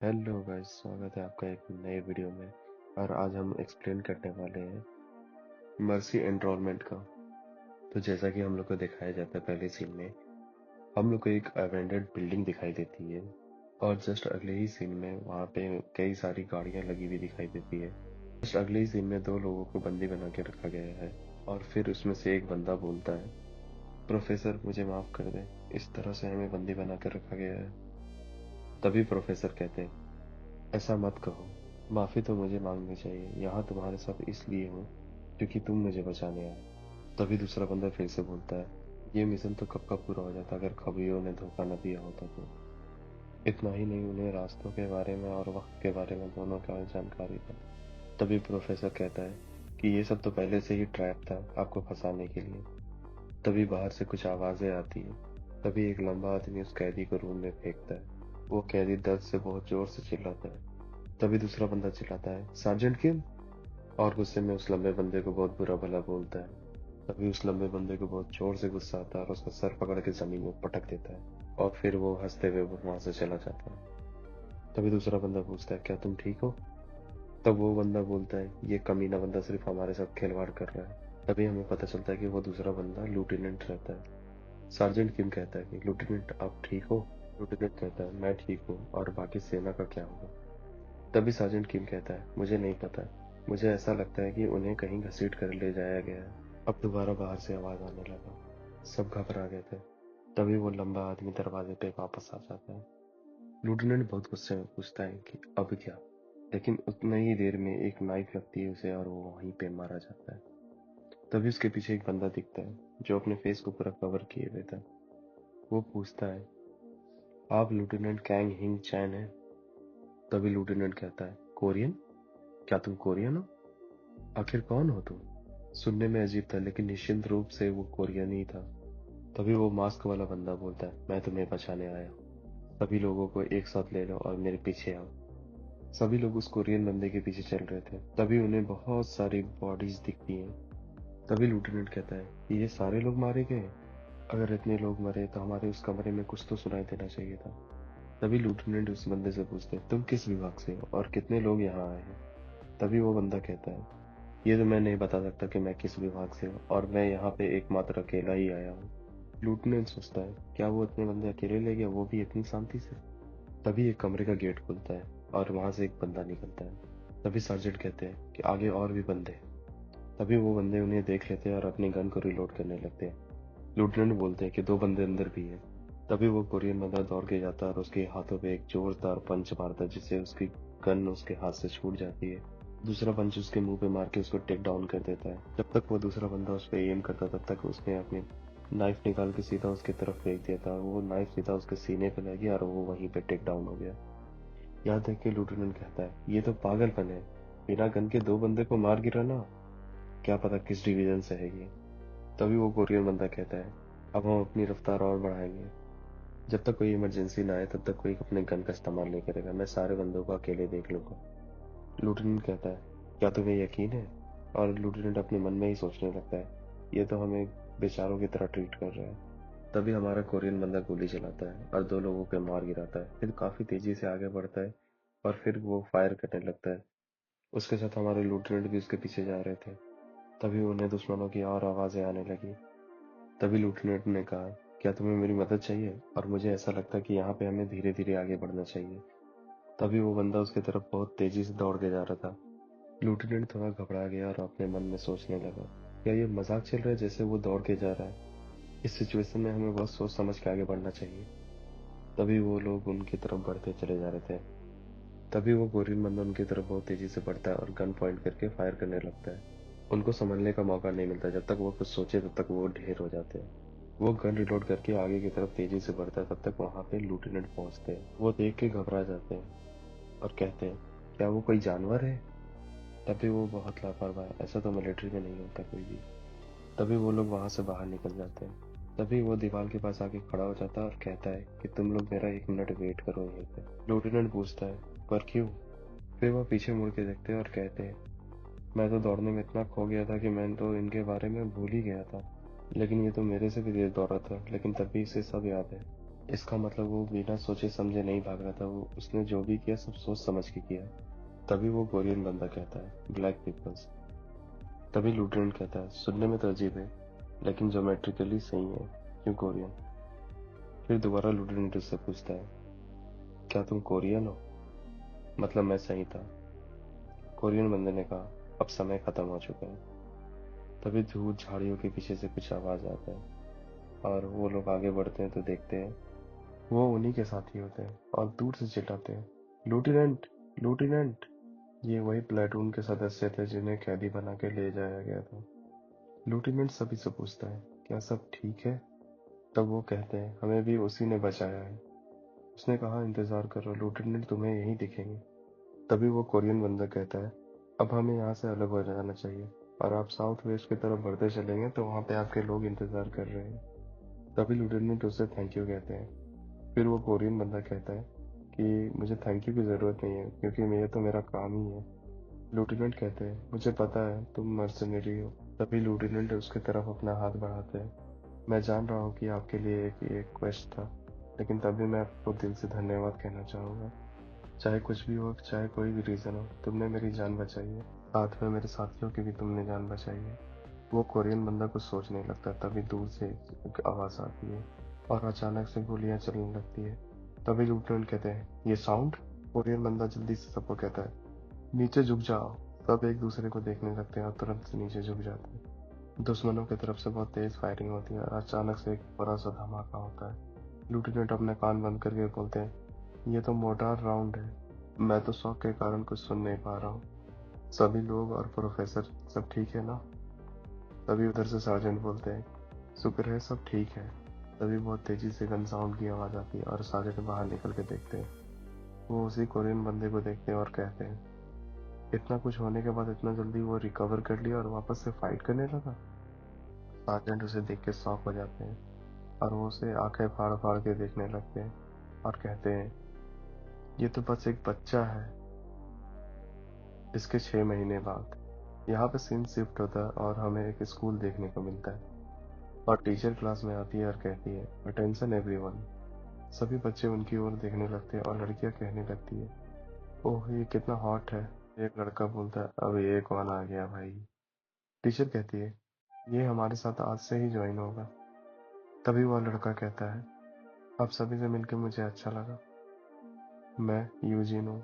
Hello guys, स्वागत है आपका एक नए वीडियो में। और आज हम एक्सप्लेन करने वाले हैं मर्सी एनरोलमेंट का। तो जैसा कि हम लोग को दिखाया जाता है पहले सीन में, हम लोग को एक अबैंडन्ड बिल्डिंग दिखाई देती है और जस्ट अगले ही सीन में वहाँ पे कई सारी गाड़ियाँ लगी हुई दिखाई देती है। जस्ट अगले ही सीन में दो लोगों को बंदी बना के रखा गया है और फिर उसमें से एक बंदा बोलता है, प्रोफेसर मुझे माफ कर दे, इस तरह से हमें बंदी बना कर रखा गया है। तभी प्रोफेसर कहते हैं, ऐसा मत कहो, माफी तो मुझे मांगनी चाहिए, यहाँ तुम्हारे साथ इसलिए हूँ क्योंकि तुम मुझे बचाने आए। तभी दूसरा बंदा फिर से बोलता है, ये मिशन तो कब का पूरा हो जाता अगर खबियों ने धोखा न दिया होता तो। इतना ही नहीं, उन्हें रास्तों के बारे में और वक्त के बारे में दोनों का जानकारी था। तभी प्रोफेसर कहता है कि ये सब तो पहले से ही ट्रैप था आपको फंसाने के लिए। तभी बाहर से कुछ आवाजें आती है। तभी एक लंबा आदमी उस कैदी को रूम में फेंकता है। वो कैदी दर्द से बहुत जोर से चिल्लाता है। तभी दूसरा बंदा चिल्लाता है, सार्जेंट किम, और गुस्से में उस लंबे बंदे को बहुत बुरा भला बोलता है। तभी उस लंबे बंदे को बहुत जोर से गुस्सा आता है और उसका सर पकड़ के जमीन में पटक देता है और फिर वो हंसते हुए वहां से चला जाता है। तभी दूसरा बंदा पूछता है, क्या तुम ठीक हो? तब वो बंदा बोलता है, ये कमीना बंदा सिर्फ हमारे साथ खिलवाड़ कर रहा है। तभी हमें पता चलता है कि वो दूसरा बंदा लेफ्टिनेंट रहता है। सार्जेंट किम कहता है कि लेफ्टिनेंट आप ठीक हो? लेफ्टिनेंट कहता है, मैं ठीक हूँ, और बाकी सेना का क्या होगा? तभी सार्जेंट किम कहता है, मुझे नहीं पता, मुझे ऐसा लगता है कि उन्हें कहीं घसीट कर ले जाया गया है। अब दोबारा बाहर से आवाज आने लगा। सब घबरा गए थे। तभी वो लंबा आदमी दरवाजे पे वापस आ जाता है। लेफ्टिनेंट बहुत गुस्से में पूछता है कि अब क्या, लेकिन उतनी ही देर में एक नाइफ लगती है उसे और वो वहीं पे मारा जाता है। तभी उसके पीछे एक बंदा दिखता है जो अपने फेस को पूरा कवर किए हुए था। वो पूछता है, आप लेफ्टिनेंट कैंग हिंग चैन हैं? तभी लेफ्टिनेंट कहता है, कोरियन? क्या तुम कोरियन हो? आखिर कौन हो तुम? सुनने में अजीब था लेकिन निश्चित रूप से वो कोरियन ही था। तभी वो मास्क वाला बंदा बोलता है, मैं तुम्हें बचाने आया हूँ, सभी लोगों को एक साथ ले लो और मेरे पीछे आओ। सभी लोग उस कोरियन बंदे के पीछे चल रहे थे। तभी उन्हें बहुत सारी बॉडीज दिखती हैं। तभी लेफ्टिनेंट कहता है कि ये सारे लोग मारे गए। अगर इतने लोग मरे तो हमारे उस कमरे में कुछ तो सुनाई देना चाहिए था। तभी लेफ्टिनेंट उस बंदे से पूछते हैं, तुम किस विभाग से हो और कितने लोग यहाँ आए हैं? तभी वो बंदा कहता है, ये तो मैं नहीं बता सकता कि मैं किस विभाग से हूँ और मैं यहाँ पे एकमात्र अकेला ही आया हूँ। लूटनेंट सोचता है, क्या वो इतने बंदे अकेले ले गया, वो भी इतनी शांति से? तभी एक कमरे का गेट खुलता है और वहां से एक बंदा निकलता है। तभी सर्जेंट कहते हैं कि आगे और भी बंदे हैं। तभी वो बंदे उन्हें देख लेते हैं और अपनी गन को रिलोड करने लगते हैं। लूटनेंट बोलते हैं कि दो बंदे अंदर भी हैं। तभी वो कोरियन बंदा दौड़ के जाता है और उसके हाथों पे एक जोरदार पंच मारता है जिससे उसकी गन उसके हाथ से छूट जाती है। दूसरा पंच उसके मुंह पे मार के उसको टेक डाउन कर देता है। जब तक वो दूसरा बंदा उस पर एम करता तब तक उसने अपनी नाइफ निकाल के सीधा उसकी तरफ फेंक दिया था। वो नाइफ सीधा उसके सीने पे लगी और वो वहीं पे टेक डाउन हो गया। यहाँ देख के लेफ्टिनेंट कहता है, ये तो पागलपन है, बिना गन के दो बंदे को मार गिराना, क्या पता किस डिवीजन से है ये। तभी वो कोरियन बंदा कहता है, अब हम अपनी रफ्तार और बढ़ाएंगे। जब तक कोई इमरजेंसी ना आए तब तक कोई अपने गन का इस्तेमाल नहीं करेगा, मैं सारे बंदों को अकेले देख लूंगा। लेफ्टिनेंट कहता है, क्या तुम्हें यकीन है? और लेफ्टिनेंट अपने मन में ही सोचने लगता है, ये तो हमें बेचारों की तरह ट्रीट कर रहा है। तभी हमारा कोरियन बंदा गोली चलाता है और दो लोगों को मार गिराता है, फिर काफी तेजी से आगे बढ़ता है और फिर वो फायर करने लगता है। उसके साथ हमारे लेफ्टिनेंट भी उसके पीछे जा रहे थे। तभी उन्हें दुश्मनों की और आवाजें आने लगी। तभी लेफ्टिनेंट ने कहा, क्या तुम्हें मेरी मदद चाहिए? और मुझे ऐसा लगता है कि यहाँ पे हमें धीरे धीरे आगे बढ़ना चाहिए। तभी वो बंदा उसकी तरफ बहुत तेजी से दौड़ के जा रहा था। लेफ्टिनेंट थोड़ा घबरा गया और अपने मन में सोचने लगा, क्या ये मजाक चल रहा है जैसे वो दौड़ के जा रहा है? इस सिचुएशन में हमें बहुत सोच समझ के आगे बढ़ना चाहिए। तभी वो लोग उनकी तरफ बढ़ते चले जा रहे थे। तभी वो कोरियन बंदा उनकी तरफ बहुत तेजी से बढ़ता है और गन पॉइंट करके फायर करने लगता है। उनको संभलने का मौका नहीं मिलता, जब तक वो कुछ सोचे तब तक वो ढेर हो जाते हैं। वो गन रिलोड करके आगे की तरफ तेजी से बढ़ता है, तब तक वहां पे लेफ्टिनेंट पहुंचते हैं। वो देख के घबरा जाते हैं और कहते हैं, क्या वो कोई जानवर है? तभी वो बहुत लापरवाह है, ऐसा तो मिलिट्री में नहीं होता कोई भी। तभी वो लोग वहां से बाहर निकल जाते हैं। तभी वो दीवार के पास आके खड़ा हो जाता है और कहता है कि तुम लोग मेरा 1 मिनट वेट करो यहीं पे। लेफ्टिनेंट पूछता है, पर क्यों? फिर वो पीछे मुड़ के देखते हैं और कहते हैं, मैं तो दौड़ने में इतना खो गया था कि मैं तो इनके बारे में भूल ही गया था, लेकिन ये तो मेरे से भी तेज दौड़ा था, लेकिन तब भी इसे सब याद है। इसका मतलब वो बिना सोचे समझे नहीं भाग रहा था, वो उसने जो भी किया सब सोच समझ के किया। तभी वो कोरियन बंदा कहता है ब्लैक पीपल्स। तभी लूटेनेंट कहता है सुनने में तो अजीब है लेकिन ज्योमेट्रिकली सही है, क्यों कोरियन? फिर दोबारा लूटेनेंट उससे पूछता है क्या तुम कोरियन हो? मतलब मैं सही था। कोरियन बंदे ने कहा अब समय खत्म हो चुका है। तभी धूल झाड़ियों के पीछे से कुछ आवाज आता है और वो लोग आगे बढ़ते हैं तो देखते हैं वो उन्हीं के साथी होते हैं और दूर से चिल्लाते हैं लूटेनेंट, लूटेनेंट। ये वही प्लेटून के सदस्य थे जिन्हें कैदी बना के ले जाया गया था। लूटेनेंट सभी से पूछता है क्या सब ठीक है? तब वो कहते हैं हमें भी उसी ने बचाया है। उसने कहा इंतजार करो, लूटेनेंट तुम्हें यहीं दिखेंगे। तभी वो कोरियन बंदा कहता है अब हमें यहाँ से अलग हो जाना चाहिए और आप साउथ वेस्ट की तरफ बढ़ते चलेंगे तो वहाँ पे आपके लोग इंतजार कर रहे हैं। तभी लूटेनेंट उसे थैंक यू कहते हैं। फिर वो कोरियन बंदा कहता है कि मुझे थैंक यू की जरूरत नहीं है क्योंकि ये तो मेरा काम ही है। लूटेनेंट कहते हैं मुझे पता है तुम मर्सनरी हो। तभी लूटेनेंट उसकी तरफ अपना हाथ बढ़ाते हैं। मैं जान रहा हूँ कि आपके लिए एक क्वेस्ट था, लेकिन तभी मैं आपको दिल से धन्यवाद कहना चाहूंगा। चाहे कुछ भी हो, चाहे कोई भी रीजन हो, तुमने मेरी जान बचाई है। साथ में मेरे साथियों की भी तुमने जान बचाई है। वो कोरियन बंदा कुछ सोचने लगता है, तभी दूर से एक आवाज आती है और अचानक से गोलियां चलने लगती है। तभी लूटेनेंट कहते हैं ये साउंड। कोरियन बंदा जल्दी से सबको कहता है नीचे झुक जाओ। सब एक दूसरे को देखने लगते हैं और तुरंत से नीचे झुक जाते हैं। दुश्मनों की तरफ से बहुत तेज फायरिंग होती है और अचानक से एक बड़ा सा धमाका होता है। लूटेनेंट अपने कान बंद करके बोलते हैं ये तो मोर्टार राउंड है। मैं तो शौक के कारण कुछ सुन नहीं पा रहा हूँ। सभी लोग और प्रोफेसर सब ठीक है ना? तभी उधर से सार्जेंट बोलते हैं शुक्र है सब ठीक है। तभी बहुत तेजी से गन साउंड की आवाज आती है और सार्जेंट बाहर निकल के देखते हैं। वो उसी कोरियन बंदे को देखते हैं और कहते हैं इतना कुछ होने के बाद इतना जल्दी वो रिकवर कर लिया और वापस से फाइट करने लगा। सार्जेंट उसे देख के शॉक हो जाते हैं और वो उसे आंखें फाड़ फाड़ के देखने लगते हैं और कहते हैं ये तो बस एक बच्चा है। इसके 6 महीने बाद यहाँ पे सीन शिफ्ट होता है और हमें एक स्कूल देखने को मिलता है और टीचर क्लास में आती है और कहती है अटेंशन एवरीवन। सभी बच्चे उनकी ओर देखने लगते हैं और लड़कियां कहने लगती है ओह ये कितना हॉट है। एक लड़का बोलता है अब ये कौन आ गया भाई। टीचर कहती है ये हमारे साथ आज से ही ज्वाइन होगा। तभी वह लड़का कहता है अब सभी से मिलकर मुझे अच्छा लगा। मैं यूजिन हूँ।